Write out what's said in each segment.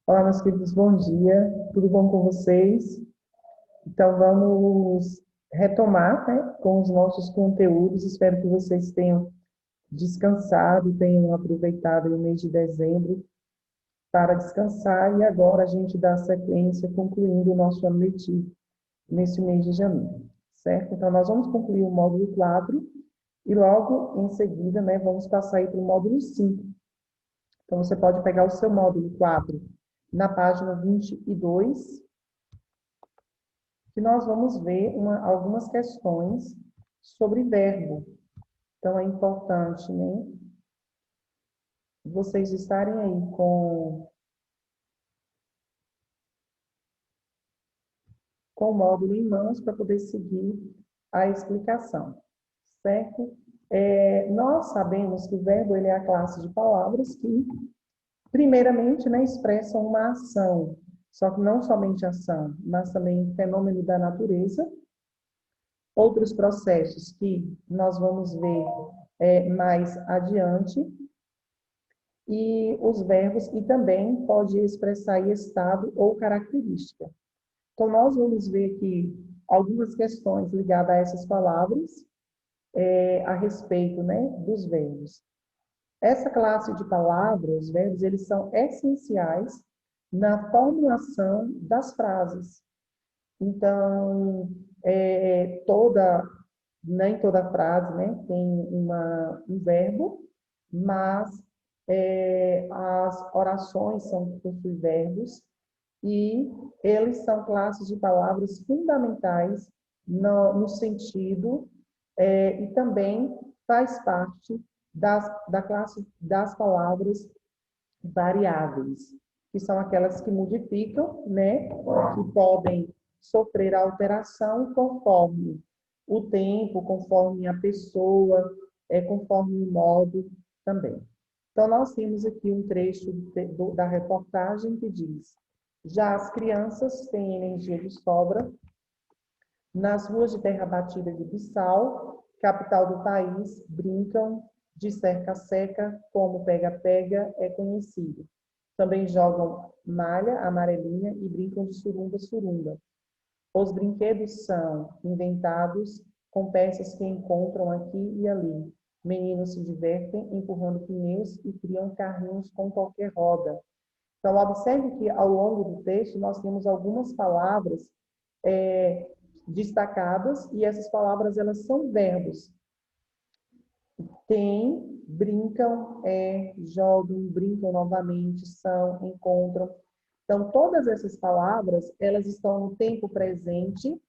Olá, meus queridos, bom dia. Tudo bom com vocês? Então, vamos retomar, né, com os nossos conteúdos. Espero que vocês tenham descansado, tenham aproveitado aí o mês de dezembro para descansar e agora a gente dá sequência, concluindo o nosso ano letivo nesse mês de janeiro, certo? Então, nós vamos concluir o módulo 4 e logo em seguida, né, vamos passar aí para o módulo 5. Então, você pode pegar o seu módulo 4 na página 22, que nós vamos ver algumas questões sobre verbo. Então, é importante, né, vocês estarem aí com o módulo em mãos para poder seguir a explicação, certo? Nós sabemos que o verbo ele é a classe de palavras que, primeiramente, né, expressam uma ação, só que não somente ação, mas também fenômeno da natureza. Outros processos que nós vamos ver mais adiante, e os verbos, e também pode expressar estado ou característica. Então, nós vamos ver aqui algumas questões ligadas a essas palavras, a respeito, né, dos verbos. Essa classe de palavras, os verbos, eles são essenciais na formulação das frases. Então, nem toda frase, né, tem um verbo, mas as orações possuem verbos e eles são classes de palavras fundamentais no sentido e também faz parte da classe das palavras variáveis, que são aquelas que modificam, né, que podem sofrer alteração conforme o tempo, conforme a pessoa, conforme o modo também. Então, nós temos aqui um trecho da reportagem que diz: já as crianças têm energia de sobra nas ruas de terra batida de Bissau, capital do país, brincam de cerca-seca, como pega-pega é conhecido. Também jogam malha, amarelinha e brincam de surumba-surumba. Os brinquedos são inventados com peças que encontram aqui e ali. Meninos se divertem empurrando pneus e criam carrinhos com qualquer roda. Então, observe que ao longo do texto nós temos algumas palavras é, destacadas e essas palavras elas são verbos. Tem, brincam, jogam, brincam novamente, são, encontram. Então, todas essas palavras, elas estão no tempo presente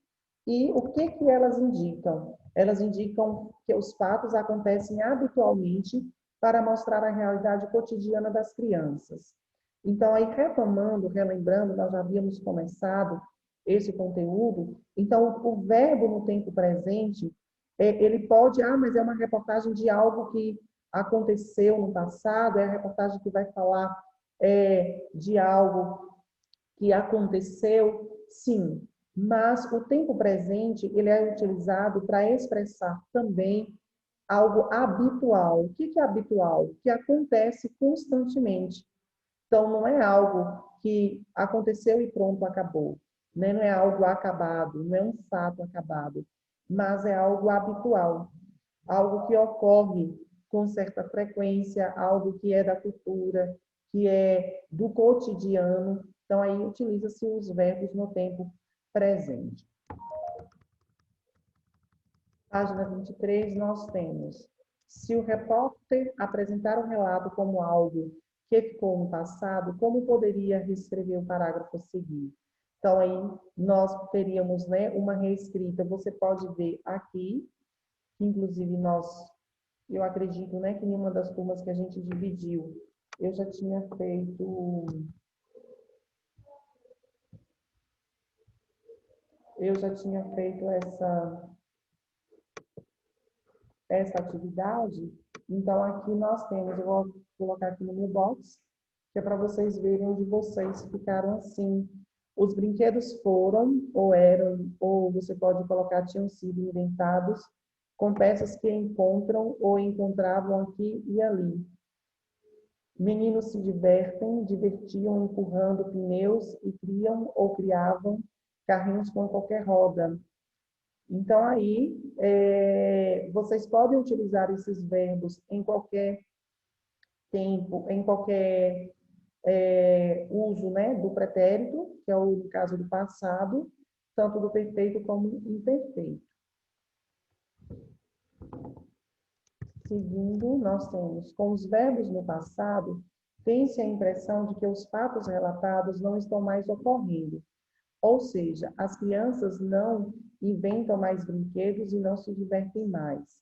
e o que que elas indicam? Elas indicam que os fatos acontecem habitualmente para mostrar a realidade cotidiana das crianças. Então, aí retomando, relembrando, nós já havíamos começado esse conteúdo. Então, o verbo no tempo presente, ele pode, mas é uma reportagem de algo que aconteceu no passado, é a reportagem que vai falar de algo que aconteceu, sim, mas o tempo presente ele é utilizado para expressar também algo habitual. O que é habitual? Que acontece constantemente. Então, não é algo que aconteceu e pronto, acabou. Né? Não é algo acabado, não é um fato acabado, mas é algo habitual, algo que ocorre com certa frequência, algo que é da cultura, que é do cotidiano. Então, aí utiliza-se os verbos no tempo presente. Página 23, nós temos: se o repórter apresentar o relato como algo que ficou no passado, como poderia reescrever o parágrafo a seguir? Então, aí nós teríamos, né, uma reescrita. Você pode ver aqui, que inclusive eu acredito, né, que em uma das turmas que a gente dividiu, eu já tinha feito, essa atividade. Então, aqui nós temos, eu vou colocar aqui no meu box, que é para vocês verem onde vocês ficaram assim. Os brinquedos foram, ou eram, ou você pode colocar, tinham sido inventados com peças que encontram ou encontravam aqui e ali. Meninos se divertem, divertiam empurrando pneus e criam ou criavam carrinhos com qualquer roda. Então, aí, vocês podem utilizar esses verbos em qualquer tempo, em qualquer uso, né, do pretérito, que é o caso do passado, tanto do perfeito como imperfeito. Seguindo, nós temos, com os verbos no passado, tem-se a impressão de que os fatos relatados não estão mais ocorrendo. Ou seja, as crianças não inventam mais brinquedos e não se divertem mais.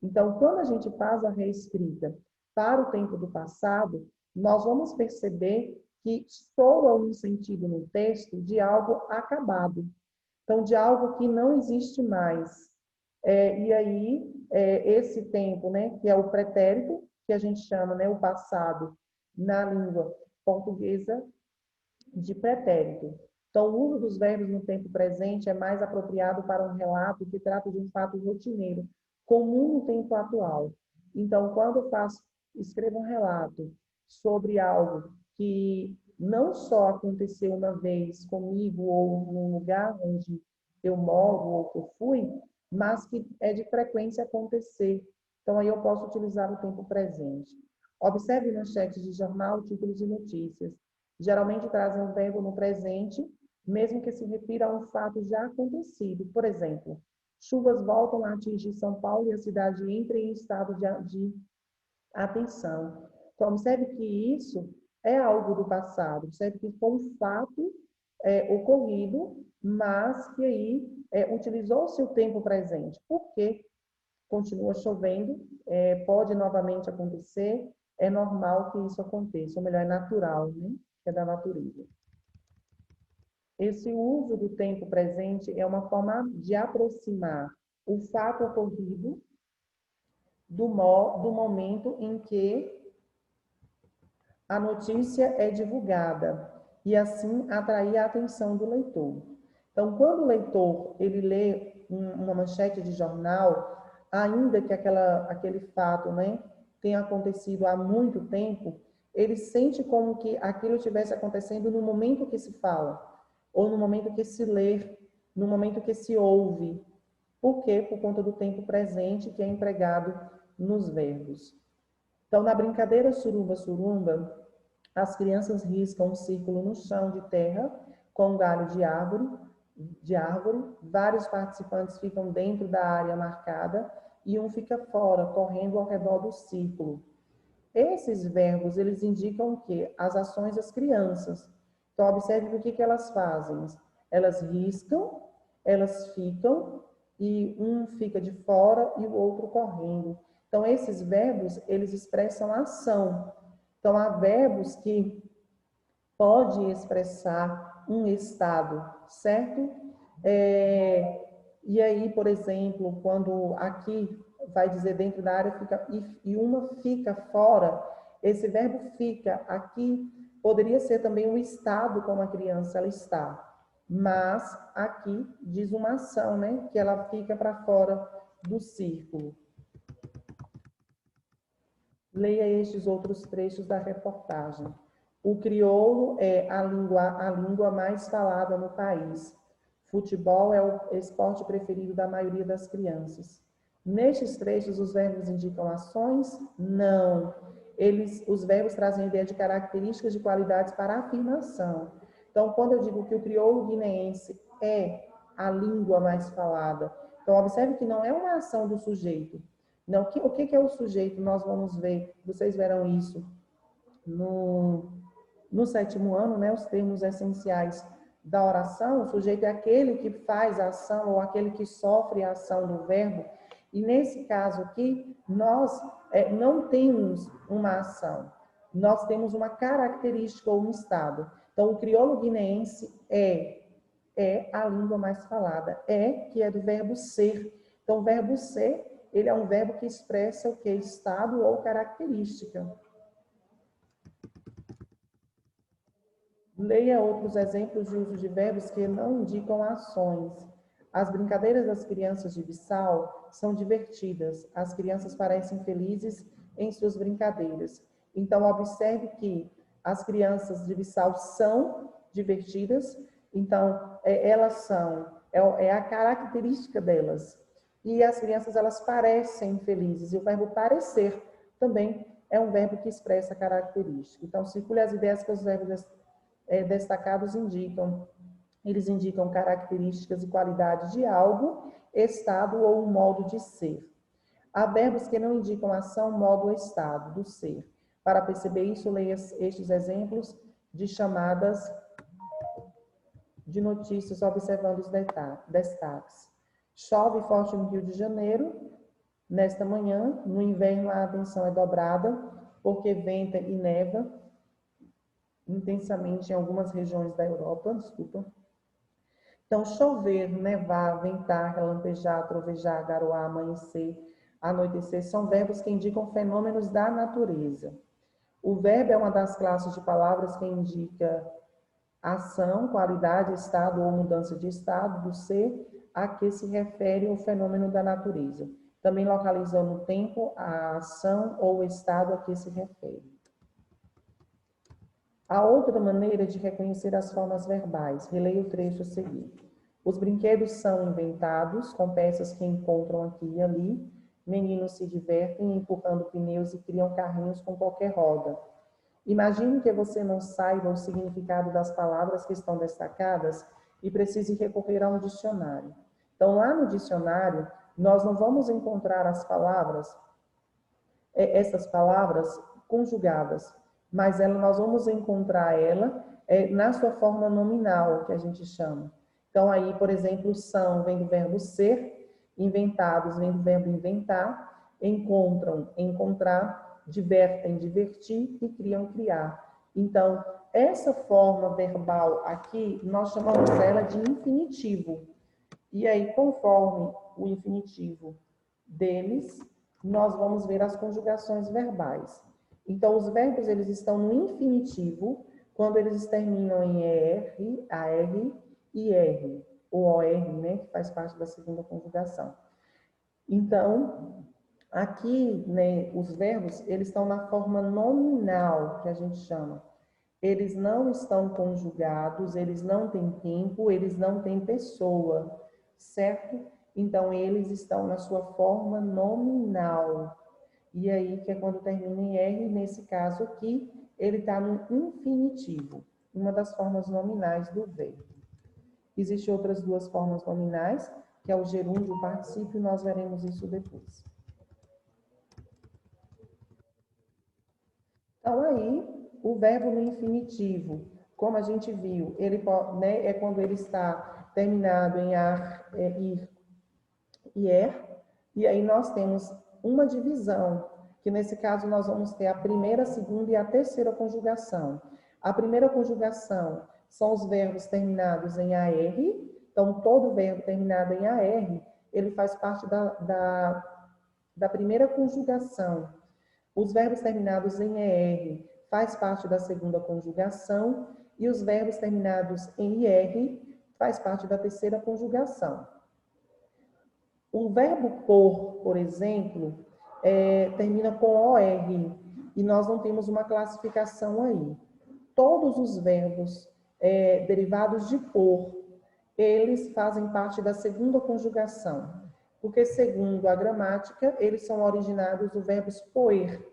Então, quando a gente faz a reescrita para o tempo do passado, nós vamos perceber que soa um sentido no texto de algo acabado. Então, de algo que não existe mais. E aí, esse tempo, né, que é o pretérito, que a gente chama, né, o passado, na língua portuguesa, de pretérito. Então, o uso dos verbos no tempo presente é mais apropriado para um relato que trata de um fato rotineiro, comum no tempo atual. Então, quando eu escrevo um relato sobre algo que não só aconteceu uma vez comigo ou no lugar onde eu moro ou que eu fui, mas que é de frequência acontecer. Então, aí eu posso utilizar o tempo presente. Observe manchetes de jornal, títulos de notícias. Geralmente trazem um verbo no presente, mesmo que se refira a um fato já acontecido. Por exemplo, chuvas voltam a atingir São Paulo e a cidade entra em estado de atenção. Então, observe que isso é algo do passado, observe que foi um fato ocorrido, mas que aí utilizou-se o tempo presente. Por quê? Continua chovendo, pode novamente acontecer, é normal que isso aconteça, ou melhor, é natural, né? Que é da natureza. Esse uso do tempo presente é uma forma de aproximar o fato ocorrido do momento em que a notícia é divulgada e assim atrair a atenção do leitor. Então, quando o leitor ele lê uma manchete de jornal, ainda que aquele fato, né, tenha acontecido há muito tempo, ele sente como que aquilo estivesse acontecendo no momento que se fala, ou no momento que se lê, no momento que se ouve. Por quê? Por conta do tempo presente que é empregado nos verbos. Então, na brincadeira surumba-surumba, as crianças riscam um círculo no chão de terra com um galho de árvore. Vários participantes ficam dentro da área marcada e um fica fora, correndo ao redor do círculo. Esses verbos, eles indicam o quê? As ações das crianças. Então, observe o que elas fazem. Elas riscam, elas ficam, e um fica de fora e o outro correndo. Então, esses verbos, eles expressam ação. Então, há verbos que podem expressar um estado, certo? E aí, por exemplo, quando aqui vai dizer dentro da área fica, e uma fica fora, esse verbo fica aqui poderia ser também um estado como a criança ela está. Mas aqui diz uma ação, né? Que ela fica para fora do círculo. Leia estes outros trechos da reportagem. O crioulo é a língua mais falada no país. Futebol é o esporte preferido da maioria das crianças. Nestes trechos, os verbos indicam ações? Não. Os verbos trazem a ideia de características de qualidades para afirmação. Então, quando eu digo que o crioulo guineense é a língua mais falada, então observe que não é uma ação do sujeito. Não, o que é o sujeito? Nós vamos ver, vocês verão isso no sétimo ano, né? Os termos essenciais da oração. O sujeito é aquele que faz a ação ou aquele que sofre a ação do verbo. E nesse caso aqui, nós não temos uma ação, nós temos uma característica ou um estado. Então, o crioulo guineense é a língua mais falada, que é do verbo ser. Então, o verbo ser, ele é um verbo que expressa o que? Estado ou característica. Leia outros exemplos de uso de verbos que não indicam ações. As brincadeiras das crianças de Bissau são divertidas. As crianças parecem felizes em suas brincadeiras. Então, observe que as crianças de Bissau são divertidas, então, elas são, é a característica delas. E as crianças, elas parecem felizes, e o verbo parecer também é um verbo que expressa característica. Então, circule as ideias que os verbos destacados indicam. Eles indicam características e qualidades de algo, estado ou modo de ser. Há verbos que não indicam ação, modo ou estado do ser. Para perceber isso, leia estes exemplos de chamadas de notícias observando os destaques. Chove forte no Rio de Janeiro. Nesta manhã, no inverno, a atenção é dobrada, porque venta e neva intensamente em algumas regiões da Europa. Então, chover, nevar, ventar, relampejar, trovejar, garoar, amanhecer, anoitecer, são verbos que indicam fenômenos da natureza. O verbo é uma das classes de palavras que indica ação, qualidade, estado ou mudança de estado do ser a que se refere o fenômeno da natureza, também localizando o tempo, a ação ou o estado a que se refere. Há outra maneira de reconhecer as formas verbais. Releia o trecho a seguir. Os brinquedos são inventados com peças que encontram aqui e ali. Meninos se divertem empurrando pneus e criam carrinhos com qualquer roda. Imagine que você não saiba o significado das palavras que estão destacadas e precise recorrer a um dicionário. Então, lá no dicionário, nós não vamos encontrar as palavras, essas palavras conjugadas, mas nós vamos encontrar ela na sua forma nominal, que a gente chama. Então, aí, por exemplo, são vem do verbo ser, inventados vem do verbo inventar, encontram, encontrar, divertem, divertir e criam, criar. Então, essa forma verbal aqui, nós chamamos ela de infinitivo. E aí, conforme o infinitivo deles, nós vamos ver as conjugações verbais. Então, os verbos, eles estão no infinitivo quando eles terminam em ER, AR e R, ou OR, né, que faz parte da segunda conjugação. Então, aqui, né, os verbos, eles estão na forma nominal, que a gente chama. Eles não estão conjugados, eles não têm tempo, eles não têm pessoa, certo? Então, eles estão na sua forma nominal. E aí, que é quando termina em R, nesse caso aqui, ele está no infinitivo, uma das formas nominais do verbo. Existem outras duas formas nominais, que é o gerúndio e o particípio, e nós veremos isso depois. Então, aí, o verbo no infinitivo, como a gente viu, ele pode, né, é quando ele está terminado em ar, ir e e aí nós temos uma divisão, que nesse caso nós vamos ter a primeira, a segunda e a terceira conjugação. A primeira conjugação são os verbos terminados em AR, então todo verbo terminado em AR, ele faz parte da primeira conjugação. Os verbos terminados em ER faz parte da segunda conjugação e os verbos terminados em IR faz parte da terceira conjugação. O verbo por exemplo, termina com OR e nós não temos uma classificação aí. Todos os verbos derivados de por, eles fazem parte da segunda conjugação, porque segundo a gramática, eles são originados do verbo poer.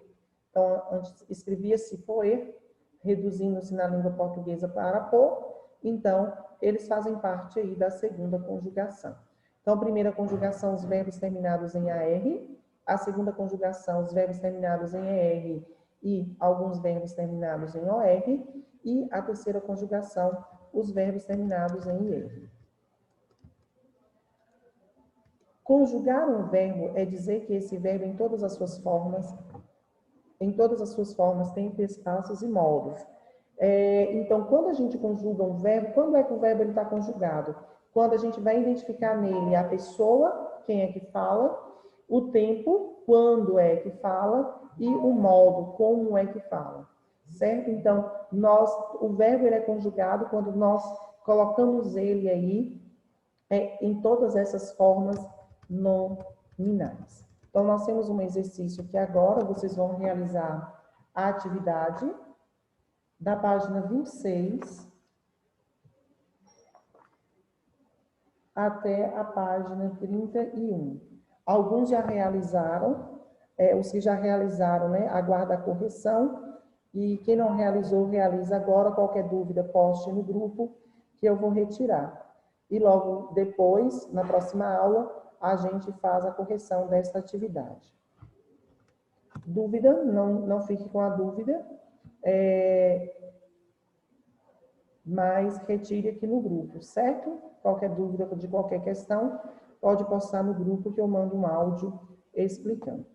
Então, antes escrevia-se poer, reduzindo-se na língua portuguesa para por, então, eles fazem parte aí da segunda conjugação. Então, a primeira conjugação, os verbos terminados em AR, a segunda conjugação, os verbos terminados em ER e alguns verbos terminados em OR, e a terceira conjugação, os verbos terminados em IR. Conjugar um verbo é dizer que esse verbo, em todas as suas formas, tempo, espaços e modos. Então, quando a gente conjuga um verbo, quando é que o verbo está conjugado? Quando a gente vai identificar nele a pessoa, quem é que fala, o tempo, quando é que fala, e o modo, como é que fala. Certo? Então, o verbo ele é conjugado quando nós colocamos ele aí em todas essas formas nominais. Então, nós temos um exercício que agora vocês vão realizar a atividade da página 26 até a página 31. Alguns já realizaram, os que já realizaram, né, aguarda a correção, e quem não realizou, realiza agora. Qualquer dúvida, poste no grupo, que eu vou retirar. E logo depois, na próxima aula, a gente faz a correção desta atividade. Dúvida? Não fique com a dúvida, mas retire aqui no grupo, certo? Qualquer dúvida de qualquer questão, pode postar no grupo que eu mando um áudio explicando.